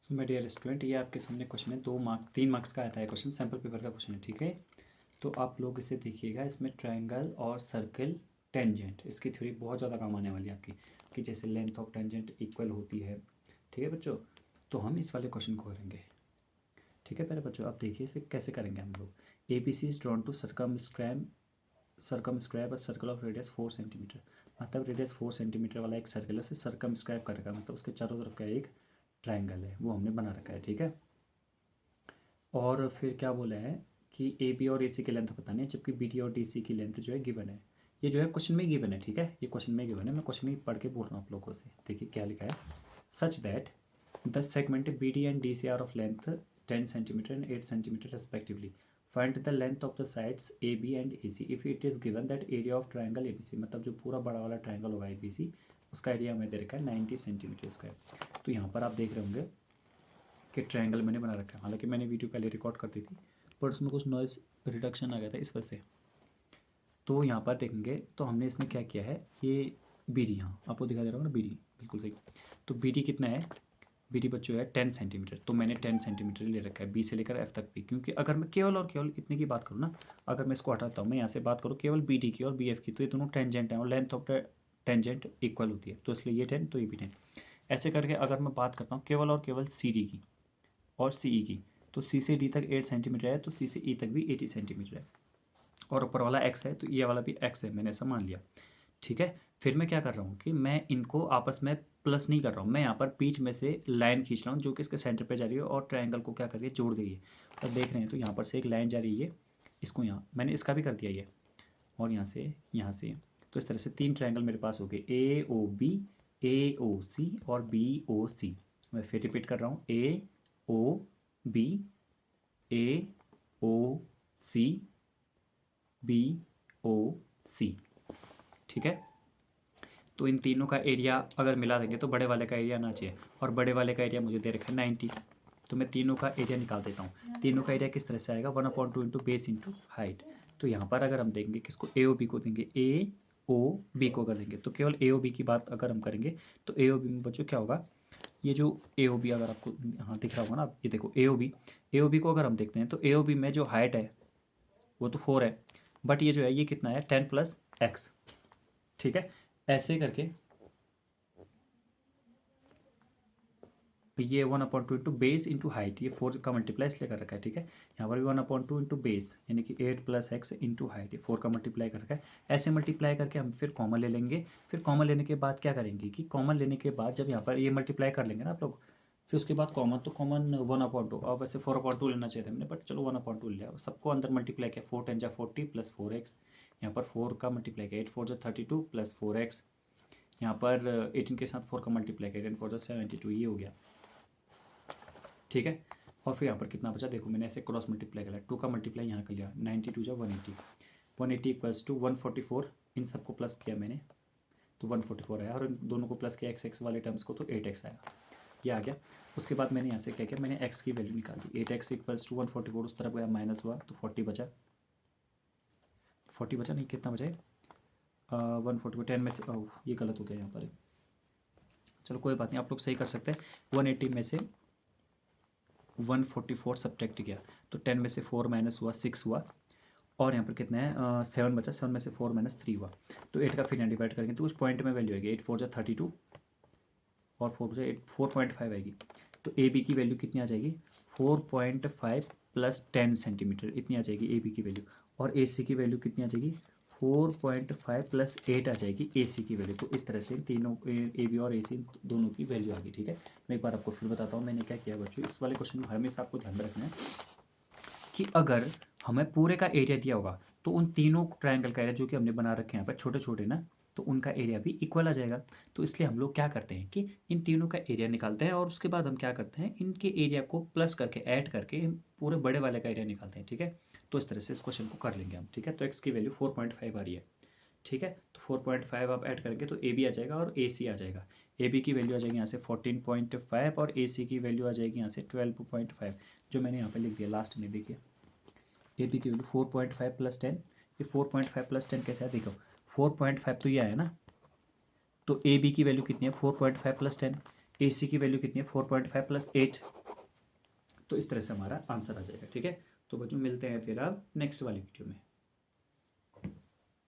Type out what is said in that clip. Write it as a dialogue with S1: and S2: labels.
S1: So my dear student, ये आपके सामने क्वेश्चन है। 3 मार्क्स का आता है क्वेश्चन, सैम्पल पेपर का क्वेश्चन है, ठीक है। तो आप लोग इसे देखिएगा। इसमें ट्रायंगल और सर्कल टेंजेंट, इसकी थ्योरी बहुत ज़्यादा काम आने वाली है आपकी, कि जैसे लेंथ ऑफ टेंजेंट इक्वल होती है, ठीक है बच्चों। तो हम इस वाले क्वेश्चन को करेंगे, ठीक है। पहले बच्चों आप देखिए इसे कैसे करेंगे हम लोग। A B C is drawn to circumscribe a circle of radius 4 centimetre. मतलब रेडियस 4 सेंटीमीटर वाला एक सर्कल है, उसे सर्कमस्क्राइब कर रखा है, मतलब उसके चारों तरफ का एक ट्रायंगल है, वो हमने बना रखा है, ठीक है। और फिर क्या बोला है कि ए बी और ए सी की लेंथ बतानी है, जबकि बी डी और डी सी की लेंथ जो है गिवन है। ये जो है क्वेश्चन में गिवन है, ठीक है। ये क्वेश्चन में गिवन है, मैं क्वेश्चन ही पढ़ के बोल रहा हूँ आप लोगों से। देखिए क्या लिखा है। Such that the segment B D and D C are of length 10 centimetre and 8 centimetre respectively. Find the length of the sides A B and A C if it is given that area of triangle A B C. मतलब जो पूरा बड़ा वाला triangle होगा ए B सी, उसका area हमें दे रखा है 90 सेंटीमीटर स्क्वायर। तो यहाँ पर आप देख रहे होंगे कि ट्रायंगल मैंने बना रखा है। हालांकि मैंने वीडियो पहले रिकॉर्ड कर दी थी, पर उसमें कुछ नॉइज़ रिडक्शन आ गया था इस वजह से। तो यहाँ पर देखेंगे तो हमने इसमें क्या किया है, ये बी डी, हाँ आपको दिखा दे रहा हूँ ना, बी डी बिल्कुल सही। तो बी डी कितना है, बी डी बच्चों है 10 सेंटीमीटर। तो मैंने 10 सेंटीमीटर ले रखा है बी से लेकर एफ तक भी, क्योंकि अगर मैं केवल और केवल इतने की बात करूँ ना, अगर मैं इसको हटाता हूँ, मैं यहाँ से बात करूँ केवल बी डी की और बी एफ की, तो ये दोनों टेंजेंट हैं और लेंथ ऑफ टेंजेंट इक्वल होती है, तो इसलिए ये 10 तो ये भी 10। ऐसे करके अगर मैं बात करता हूँ केवल और केवल सी डी की और सी ई की, तो सी से डी तक 8 सेंटीमीटर है, तो सी से ई तक भी 80 सेंटीमीटर है। और ऊपर वाला एक्स है, तो ये वाला भी एक्स है, मैंने ऐसा मान लिया, ठीक है। फिर मैं क्या कर रहा हूँ कि मैं इनको आपस में प्लस नहीं कर रहा हूँ, मैं यहाँ पर बीच में से लाइन खींच रहा हूँ जो कि इसके सेंटर पे जा रही है और ट्रायंगल को क्या कर रही है, जोड़ रही है। तो देख रहे हैं, तो यहाँ पर से एक लाइन जा रही है, इसको यहाँ मैंने इसका भी कर दिया ये, और यहाँ से। तो इस तरह से 3 ट्रायंगल मेरे पास हो गए, ए ओ सी और बी ओ सी। मैं फिर रिपीट कर रहा हूँ, ए ओ बी, ए ओ सी, बी ओ सी, ठीक है। तो इन तीनों का एरिया अगर मिला देंगे तो बड़े वाले का एरिया आना चाहिए, और बड़े वाले का एरिया मुझे दे रखा है 90। तो मैं तीनों का एरिया निकाल देता हूँ। तीनों का एरिया किस तरह से आएगा, 1/2 इंटू बेस इंटू हाइट। तो यहाँ पर अगर हम देंगे किसको, ए ओ बी को देंगे, ए ओ बी को अगर देंगे, तो केवल ए ओ बी की बात अगर हम करेंगे तो ए ओ बी में बच्चों क्या होगा, ये जो ए ओ बी अगर आपको हाँ दिख रहा होगा ना, ये देखो ए ओ बी को अगर हम देखते हैं तो ए ओ बी में जो हाइट है वो तो 4 है, बट ये जो है ये कितना है, 10 प्लस एक्स, ठीक है। ऐसे करके ये 1/2 इंटू बेस इंटू हाइट, ये 4 का मल्टीप्लाई इसलिए कर रखा है, ठीक है। यहाँ पर भी 1/2 इंटू बेस यानी कि 8 प्लस एक्स इंटू हाइट, ये 4 का मल्टीप्लाई कर रखा है। ऐसे मल्टीप्लाई करके हम फिर कॉमन ले लेंगे। फिर कॉमन लेने के बाद क्या करेंगे कि कॉमन लेने के बाद जब यहाँ पर ये मल्टीप्लाई कर लेंगे ना आप लोग, फिर उसके बाद कॉमन, तो कॉमन 1/2, और वैसे 4/2 लेना चाहिए था हमने, बट चलो 1/2 ले लिया। सबको अंदर मल्टीप्लाई किया, 4 10 जा 40 प्लस 4x, यहाँ पर 4 का मल्टीप्लाई किया, 8 4 जा 32 प्लस 4x, यहाँ पर 18 के साथ 4 का मल्टीप्लाई किया, 10 4 जा 72, ये हो गया, ठीक है। और फिर यहाँ पर कितना बचा, देखो मैंने ऐसे क्रॉस मल्टीप्लाई करा, 2 का मल्टीप्लाई यहाँ कर लिया, 92 जा 180, 180 इक्वल्स टू 144। इन सबको प्लस किया मैंने तो 144 आया, और इन दोनों को प्लस किया एक्स एक्स वाले टर्म्स को, तो 8x आया, ये आ गया। उसके बाद मैंने यहाँ से क्या किया, मैंने x की वैल्यू निकाल दी, 8x इक्वल्स टू 144, उस तरफ गया माइनस हुआ तो 40 बचा, 40 बचा नहीं, कितना बचा है 144, 10 में से ये गलत हो गया यहाँ पर, चलो कोई बात नहीं, आप लोग सही कर सकते हैं। 180 में से 144 सब्ट्रैक्ट किया, तो 10 में से 4 माइनस हुआ 6 हुआ, और यहाँ पर कितना है 7 बचा, 7 में से 4 माइनस 3 हुआ, तो 8 का फिर यहाँ डिवाइड करेंगे तो उस पॉइंट में वैल्यू आएगी 8 4 जा 32, और 4 बचा 4.5 आएगी। तो ए बी की वैल्यू कितनी आ जाएगी, 4.5 प्लस 10 सेंटीमीटर, इतनी आ जाएगी ए बी की वैल्यू। और ए सी की वैल्यू कितनी आ जाएगी, 4.5 प्लस 8 आ जाएगी ए सी की वैल्यू। तो इस तरह से तीनों ए बी और ए सी दोनों की वैल्यू आ गई, ठीक है। मैं एक बार आपको फिर बताता हूँ मैंने क्या किया बच्चों। इस वाले क्वेश्चन में हमेशा आपको ध्यान में रखना है कि अगर हमें पूरे का एरिया दिया होगा तो उन तीनों ट्रायंगल का एरिया जो कि हमने बना रखे हैं यहाँ पर छोटे छोटे ना, तो उनका एरिया भी इक्वल आ जाएगा। तो इसलिए हम लोग क्या करते हैं कि इन तीनों का एरिया निकालते हैं, और उसके बाद हम क्या करते हैं, इनके एरिया को प्लस करके ऐड करके पूरे बड़े वाले का एरिया निकालते हैं, ठीक है। तो इस तरह से इस क्वेश्चन को कर लेंगे हम, ठीक है। तो एक्स की वैल्यू 4.5 आ रही है, ठीक है। तो 4.5 आप ऐड करेंगे तो ए बी आ जाएगा और ए सी आ जाएगा। ए बी की वैल्यू आ जाएगी यहाँ से 14.5 और ए सी की वैल्यू आ जाएगी यहाँ से 12.5, जो मैंने यहाँ पर लिख दिया लास्ट में, देखिए ए बी की वैल्यू 4.5 प्लस 10, ये 4.5 प्लस 10 कैसे है, देखो 4.5 तो ये आया ना, तो ए बी की वैल्यू कितनी है 4.5 प्लस 10, AC की वैल्यू कितनी है 4.5 प्लस 8। तो इस तरह से हमारा आंसर आ जाएगा। ठीक है, तो बच्चों मिलते हैं फिर आप नेक्स्ट वाली वीडियो में।